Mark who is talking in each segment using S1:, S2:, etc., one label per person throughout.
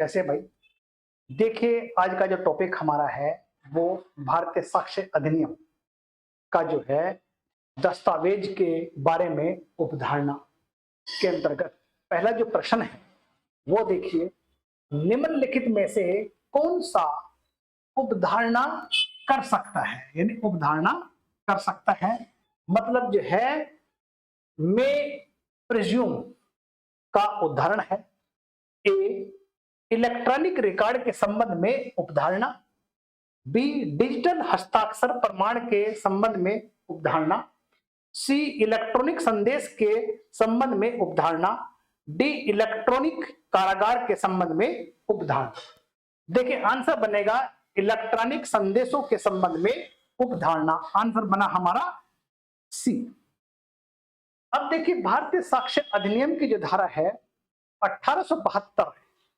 S1: कैसे भाई? देखिए, आज का जो टॉपिक हमारा है वो भारतीय साक्ष्य अधिनियम का जो है दस्तावेज के बारे में उपधारणा के अंतर्गत पहला जो प्रश्न है वो देखिए, निम्नलिखित में से कौन सा उपधारणा कर सकता है, यानी उपधारणा कर सकता है मतलब जो है मे प्रिज्यूम का उदाहरण है। ए, इलेक्ट्रॉनिक रिकॉर्ड के संबंध में उपधारणा। बी, डिजिटल हस्ताक्षर प्रमाण के संबंध में उपधारणा। सी, इलेक्ट्रॉनिक संदेश के संबंध में उपधारणा। डी, इलेक्ट्रॉनिक कारागार के संबंध में उपधारणा। देखिए आंसर बनेगा इलेक्ट्रॉनिक संदेशों के संबंध में उपधारणा। आंसर बना हमारा सी। अब देखिए भारतीय साक्ष्य अधिनियम की जो धारा है 1872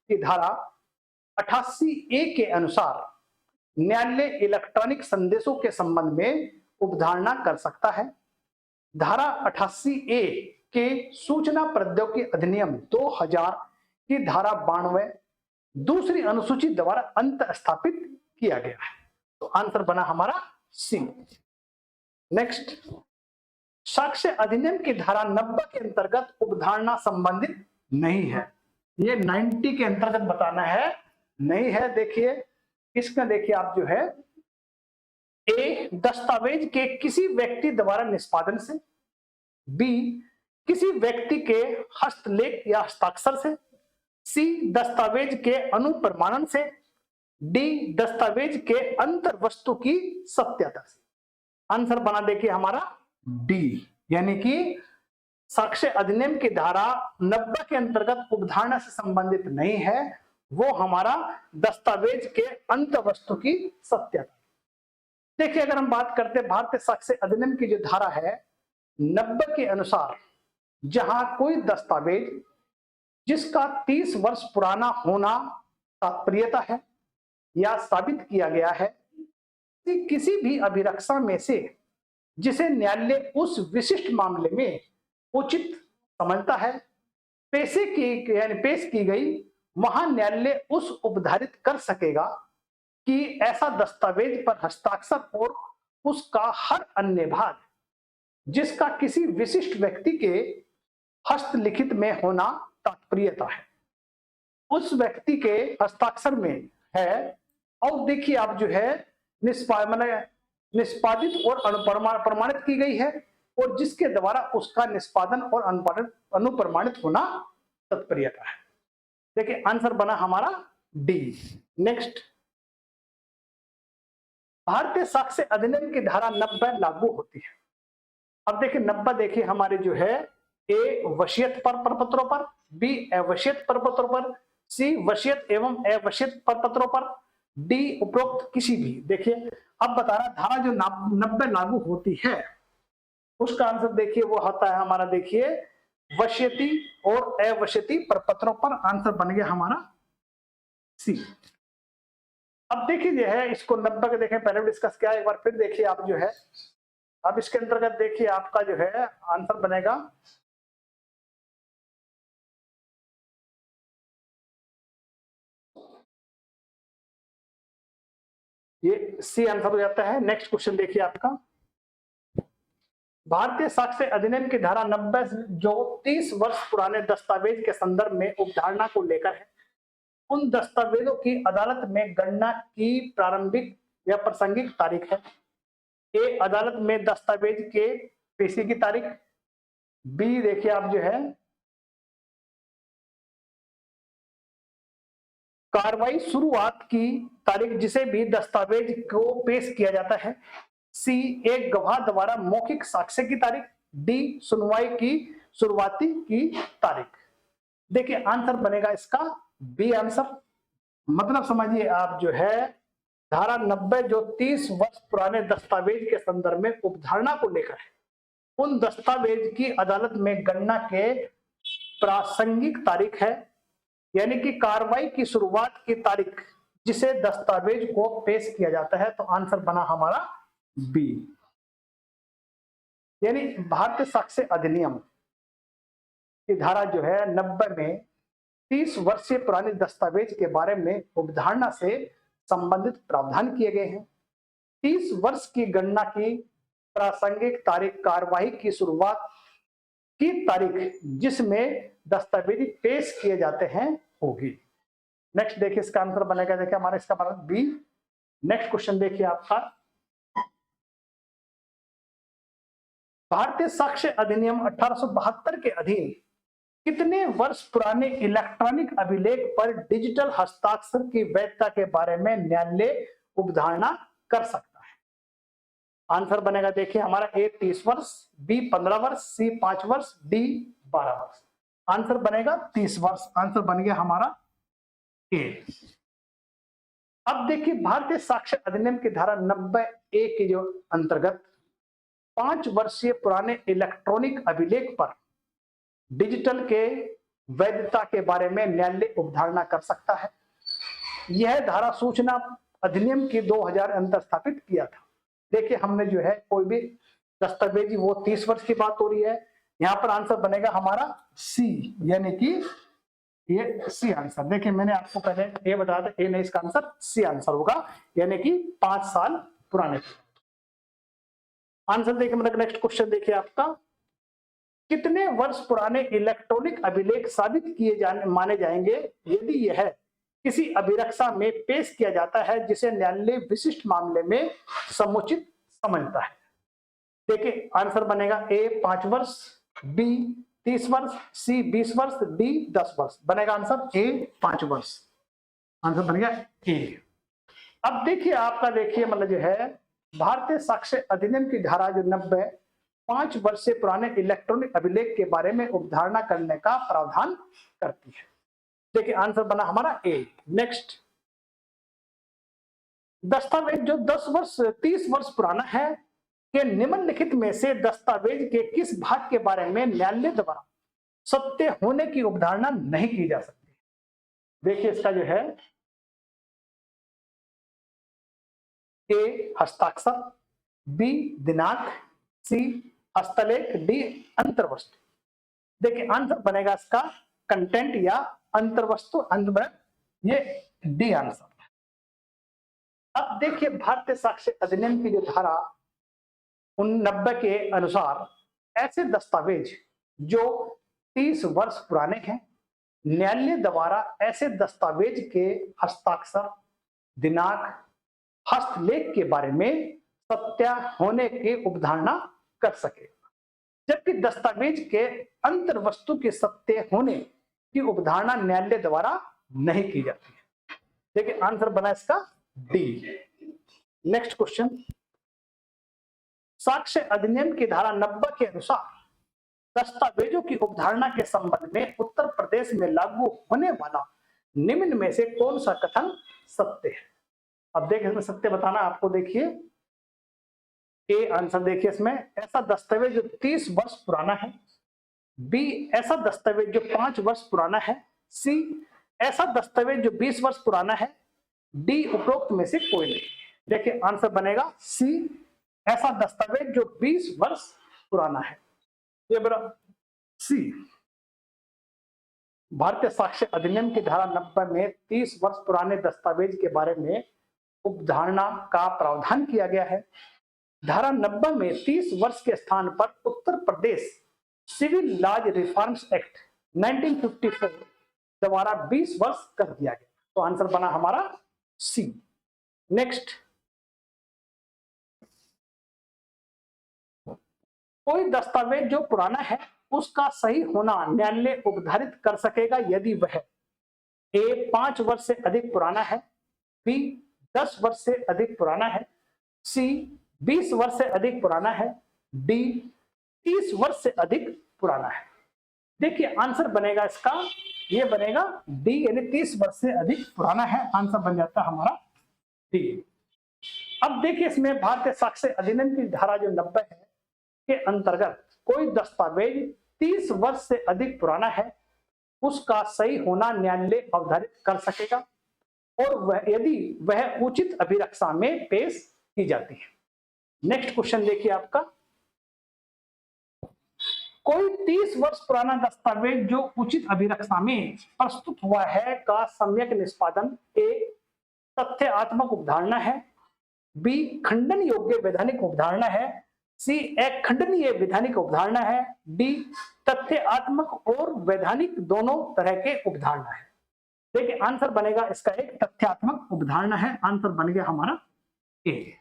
S1: की धारा 88A के अनुसार न्यायालय इलेक्ट्रॉनिक संदेशों के संबंध में उपधारणा कर सकता है। धारा 88A के सूचना प्रौद्योगिकी अधिनियम 2000 की धारा 92 दूसरी अनुसूची द्वारा अंत स्थापित किया गया है। तो आंसर बना हमारा सी। नेक्स्ट, साक्ष्य अधिनियम की धारा 90 के अंतर्गत उपधारणा संबंधित नहीं है। ये 90 के अंतर्गत बताना है, नहीं है। देखिए इसमें देखिए आप जो है ए, दस्तावेज के किसी व्यक्ति द्वारा निष्पादन से। बी, किसी व्यक्ति के हस्तलेख या हस्ताक्षर से। सी, दस्तावेज के अनुप्रमाणन से। डी, दस्तावेज के अंतर वस्तु की सत्यता से। आंसर बना देखिए हमारा डी, यानी कि साक्ष्य अधिनियम की धारा 90 के अंतर्गत उपधारणा से संबंधित नहीं है, वो हमारा दस्तावेज के अंत वस्तु की सत्यता। देखिए अगर हम बात करते हैं भारतीय साक्ष्य अधिनियम की जो धारा है 90 के अनुसार, जहां कोई दस्तावेज जिसका 30 वर्ष पुराना होना तात्पर्यता है या साबित किया गया है, किसी भी अभिरक्षा में से जिसे न्यायालय उस विशिष्ट मामले में उचित समझता है पेश की गई, वहां न्यायालय उस उपधारित कर सकेगा कि ऐसा दस्तावेज पर हस्ताक्षर और उसका हर अन्य भाग जिसका किसी विशिष्ट व्यक्ति के हस्तलिखित में होना तात्पर्यता है, उस व्यक्ति के हस्ताक्षर में है। और देखिए आप जो है निष्पादित और प्रमाणित की गई है और जिसके द्वारा उसका निष्पादन और अनुप्रमाणित होना तात्पर्यता है। देखिए आंसर बना हमारा डी। नेक्स्ट, भारतीय साक्ष्य अधिनियम की धारा 90 लागू होती है। अब देखिए 90 देखिए हमारे जो है ए, वसीयत पर प्रपत्रों पर। बी, अवसीयत प्रपत्रों पर। सी, वसीयत एवं अवसीयत प्रपत्रों पर। डी, उपरोक्त किसी भी। देखिए अब बता रहा धारा जो 90 लागू होती है उसका आंसर देखिए वो होता है हमारा देखिए वसीयती और अवसीयती प्रपत्रों पर। आंसर बन गया हमारा सी। अब देखिए जो है इसको 90 के देखें, पहले डिस्कस किया, एक बार फिर देखिए आप जो है अब इसके अंतर्गत देखिए आपका जो है आंसर बनेगा ये सी आंसर हो जाता है। नेक्स्ट क्वेश्चन देखिए आपका, भारतीय साक्ष्य अधिनियम की धारा 90 जो 30 वर्ष पुराने दस्तावेज के संदर्भ में उपधारणा को लेकर है, उन दस्तावेजों की अदालत में गणना की प्रारंभिक या प्रासंगिक तारीख है। ए, अदालत में दस्तावेज के पेशी की तारीख। बी, देखिए आप जो है कार्रवाई शुरुआत की तारीख जिसे भी दस्तावेज को पेश किया जाता है। सी, एक गवाह द्वारा मौखिक साक्ष्य की तारीख। डी, सुनवाई की शुरुआती की तारीख। देखिए आंसर बनेगा इसका बी आंसर। मतलब समझिए आप जो है धारा 90 जो 30 वर्ष पुराने दस्तावेज के संदर्भ में उपधारणा को लेकर है, उन दस्तावेज की अदालत में गणना के प्रासंगिक तारीख है, यानी कि कार्रवाई की शुरुआत की तारीख जिसे दस्तावेज को पेश किया जाता है। तो आंसर बना हमारा बी, यानी भारतीय साक्ष्य अधिनियम की धारा जो है 90 में 30 वर्षीय पुराने दस्तावेज के बारे में अवधारणा से संबंधित प्रावधान किए गए हैं। 30 वर्ष की गणना की प्रासंगिक तारीख कार्यवाही की शुरुआत की तारीख जिसमें दस्तावेज पेश किए जाते हैं होगी। नेक्स्ट देखिए इसका आंसर बनेगा, देखिए हमारा इसका बना बी। नेक्स्ट क्वेश्चन देखिए आपका, भारतीय साक्ष्य अधिनियम 1872 के अधीन कितने वर्ष पुराने इलेक्ट्रॉनिक अभिलेख पर डिजिटल हस्ताक्षर की वैधता के बारे में न्यायालय अवधारणा कर सकता है? आंसर बनेगा देखिए हमारा ए 30 वर्ष, बी 15 वर्ष, सी 5 वर्ष, डी 12 वर्ष। आंसर बनेगा 30 वर्ष। आंसर बन गया हमारा ए। अब देखिए भारतीय साक्ष्य अधिनियम की धारा 90A के जो अंतर्गत 5 वर्षीय पुराने इलेक्ट्रॉनिक अभिलेख पर डिजिटल के वैधता के बारे में न्यायालय अवधारणा कर सकता है। यह धारा सूचना अधिनियम की 2000 अंदर स्थापित किया था। देखिए हमने जो है कोई भी दस्तावेज वो 30 वर्ष की बात हो रही है, यहाँ पर आंसर बनेगा हमारा सी, यानी कि ये सी आंसर। देखिए मैंने आपको पहले ए बताया था, ए नहीं, इसका आंसर सी आंसर होगा, यानी कि 5 साल पुराने। आंसर देखिए मतलब नेक्स्ट क्वेश्चन देखिए आपका, कितने वर्ष पुराने इलेक्ट्रॉनिक अभिलेख साबित किए जाने माने जाएंगे यदि यह किसी अभिरक्षा में पेश किया जाता है जिसे न्यायालय विशिष्ट मामले में समुचित समझता है? देखिए आंसर बनेगा ए 5 वर्ष, बी 30 वर्ष, सी 20 वर्ष, डी 10 वर्ष। बनेगा आंसर ए 5 वर्ष। आंसर बन गया ए। अब देखिए आपका देखिए मतलब जो है भारतीय साक्ष्य अधिनियम की धारा जो 90 5 वर्ष से पुराने इलेक्ट्रॉनिक अभिलेख के बारे में अवधारणा करने का प्रावधान करती है। देखिए आंसर बना हमारा ए। नेक्स्ट, दस्तावेज जो 30 वर्ष पुराना है के निम्नलिखित में से दस्तावेज के किस भाग के बारे में न्यायालय द्वारा सत्य होने की अवधारणा नहीं की जा सकती? देखिए इसका जो है ए हस्ताक्षर, बी दिनांक, सी हस्तलेख, डी अंतर्वस्तु। देखिए आंसर बनेगा इसका कंटेंट या अंतर्वस्तु, अंत ये डी आंसर। अब देखिए भारतीय साक्ष्य अधिनियम की जो धारा 90 के अनुसार ऐसे दस्तावेज जो 30 वर्ष पुराने हैं, न्यायालय द्वारा ऐसे दस्तावेज के हस्ताक्षर, दिनांक, हस्तलेख के बारे में सत्य होने की अवधारणा कर सकेगा, जबकि दस्तावेज के अंतर्वस्तु के सत्य होने की अवधारणा न्यायालय द्वारा नहीं की जाती है। देखिए आंसर बना इसका डी। नेक्स्ट क्वेश्चन, साक्ष्य अधिनियम की धारा 90 के अनुसार दस्तावेजों की अवधारणा के संबंध में उत्तर प्रदेश में लागू होने वाला निम्न में से कौन सा कथन सत्य है? अब देखिए इसमें सत्य बताना आपको। देखिए ए आंसर देखिए इसमें, ऐसा दस्तावेज जो 30 वर्ष पुराना है, बी ऐसा दस्तावेज जो 5 वर्ष पुराना है, सी ऐसा दस्तावेज जो 20 वर्ष पुराना है, डी उपरोक्त में से कोई नहीं। देखिए आंसर बनेगा सी, ऐसा दस्तावेज जो 20 वर्ष पुराना है। ये बड़ा सी। भारतीय साक्ष्य अधिनियम की धारा 90 में 30 वर्ष पुराने दस्तावेज के बारे में उपधारणा का प्रावधान किया गया है। धारा 90 में 30 वर्ष के स्थान पर Uttar Pradesh civil laws reforms act 1954 द्वारा 20 वर्ष कर दिया गया, तो आंसर बना हमारा सी। नेक्स्ट, कोई दस्तावेज जो पुराना है उसका सही होना न्यायालय उपधारित कर सकेगा यदि वह ए 5 वर्ष से अधिक पुराना है, बी 10 वर्ष से अधिक पुराना है, सी 20 वर्ष से अधिक पुराना है, डी 30 वर्ष से अधिक पुराना है। देखिए आंसर बनेगा इसका, ये बनेगा डी, यानी 30 वर्ष से अधिक पुराना है। आंसर बन जाता है हमारा डी। अब देखिए इसमें भारतीय साक्ष्य अधिनियम की धारा जो 90 है के अंतर्गत कोई दस्तावेज 30 वर्ष से अधिक पुराना है उसका सही होना न्यायालय अवधारित कर सकेगा और वह यदि वह उचित अभिरक्षा में पेश की जाती है। नेक्स्ट क्वेश्चन देखिए आपका, कोई 30 वर्ष पुराना दस्तावेज जो उचित अभिरक्षा में प्रस्तुत हुआ है का सम्यक निष्पादन ए तथ्यात्मक उपधारणा है, बी खंडन योग्य वैधानिक उपधारणा है, सी अखंडनीय वैधानिक उपधारणा है, डी तथ्यात्मक और वैधानिक दोनों तरह के उपधारणा है। देखिए आंसर बनेगा इसका एक तथ्यात्मक उपधारणा है, आंसर बन गया हमारा ए।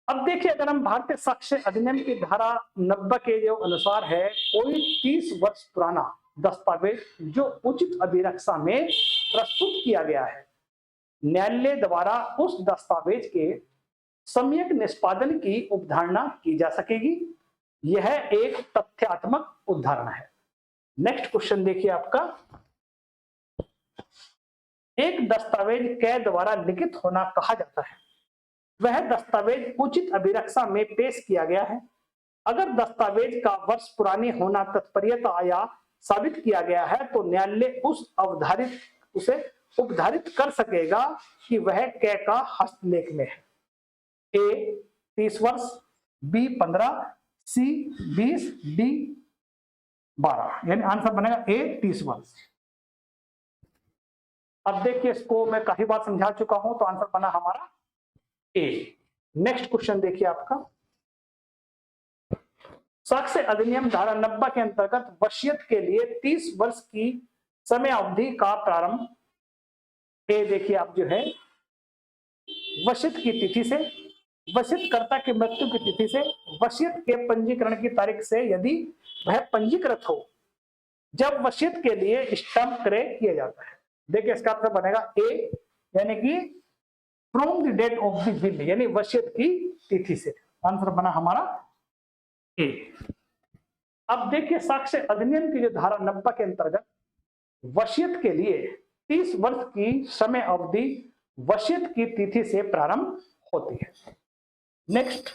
S1: अब देखिए अगर हम भारतीय साक्ष्य अधिनियम की धारा 90 के जो अनुसार है, कोई 30 वर्ष पुराना दस्तावेज जो उचित अभिरक्षा में प्रस्तुत किया गया है, न्यायालय द्वारा उस दस्तावेज के सम्यक निष्पादन की उपधारणा की जा सकेगी। यह एक तथ्यात्मक उदाहरण है। नेक्स्ट क्वेश्चन देखिए आपका, एक दस्तावेज कै द्वारा लिखित होना कहा जाता है, वह दस्तावेज उचित अभिरक्षा में पेश किया गया है। अगर दस्तावेज का वर्ष पुरानी होना तात्पर्यता या साबित किया गया है तो न्यायालय उसे उपधारित कर सकेगा कि वह कै का हस्तलेख में है। ए 30 वर्ष, बी 15, सी 20, डी 12, यानी आंसर बनेगा ए 30 वर्ष। अब देखिए इसको मैं काफी बार समझा चुका हूं, तो आंसर बना हमारा ए। नेक्स्ट क्वेश्चन देखिए आपका, साक्ष्य अधिनियम धारा 90 के अंतर्गत वसीयत के लिए 30 वर्ष की समय अवधि का प्रारंभ, ए देखिए आप जो है वसीयत की तिथि से, वसीयतकर्ता की मृत्यु की तिथि से, वसीयत के पंजीकरण की तारीख से यदि वह पंजीकृत हो, जब वसीयत के लिए स्टैंप क्रय किया जाता है। देखिए इसका आंसर बनेगा ए, यानी कि from the date of the will, यानी वसीयत की तिथि से। आंसर बना हमारा ए। अब देखिए साक्ष्य अधिनियम की जो धारा 90 के अंतर्गत वसीयत के लिए 30 वर्ष की समय अवधि वसीयत की तिथि से प्रारंभ होती है। नेक्स्ट,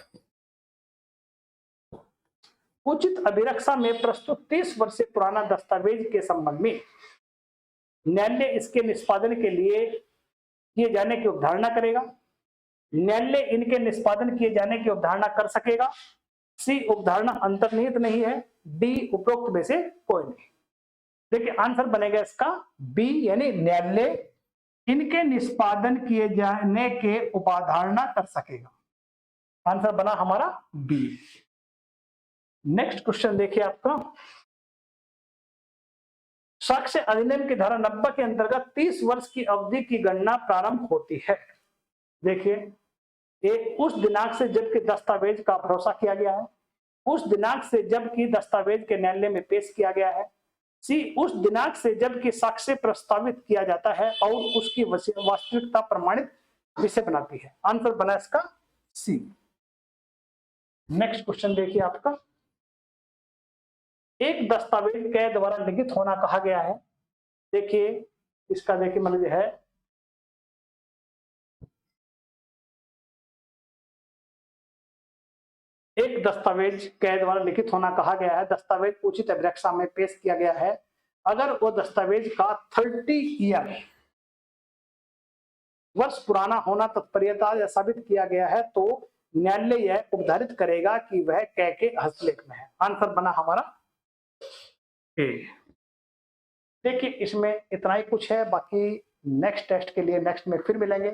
S1: उचित अभिरक्षा में प्रस्तुत 30 वर्ष से पुराना दस्तावेज के संबंध में न्यायालय इसके निष्पादन के लिए किए जाने की उपधारणा करेगा। न्यायालय इनके निष्पादन किए जाने की उपधारणा कर सकेगा। सी उपधारणा अंतर्निहित नहीं है, डी उपरोक्त में से कोई नहीं। देखिए आंसर बनेगा इसका बी, यानी न्यायालय इनके निष्पादन किए जाने के उपाधारणा कर सकेगा। आंसर बना हमारा बी। नेक्स्ट क्वेश्चन देखिए आपका, साक्ष्य अधिनियम की धारा 90 के अंतर्गत 30 वर्ष की अवधि की गणना प्रारंभ होती है। देखिए ए उस दिनांक से जबकि दस्तावेज का भरोसा किया गया है, उस दिनांक से जबकि दस्तावेज के न्यायालय में पेश किया गया है। सी उस दिनांक से जबकि साक्ष्य प्रस्तावित किया जाता है और उसकी वास्तविकता प्रमाणित विषय बनाती है। आंसर बना इसका सी। नेक्स्ट क्वेश्चन देखिए आपका, एक दस्तावेज के द्वारा लिखित होना कहा गया है। देखिए इसका देखिए मतलब है एक दस्तावेज के द्वारा लिखित होना कहा गया है, दस्तावेज उचित अभिरक्षा में पेश किया गया है। अगर वो दस्तावेज का 30 वर्ष पुराना होना तात्पर्यता या साबित किया गया है तो न्यायालय यह उपधारित करेगा कि वह कै के हस्तलेख में है। आंसर बना हमारा ए। देखिए इसमें इतना ही कुछ है, बाकी नेक्स्ट टेस्ट के लिए नेक्स्ट में फिर मिलेंगे।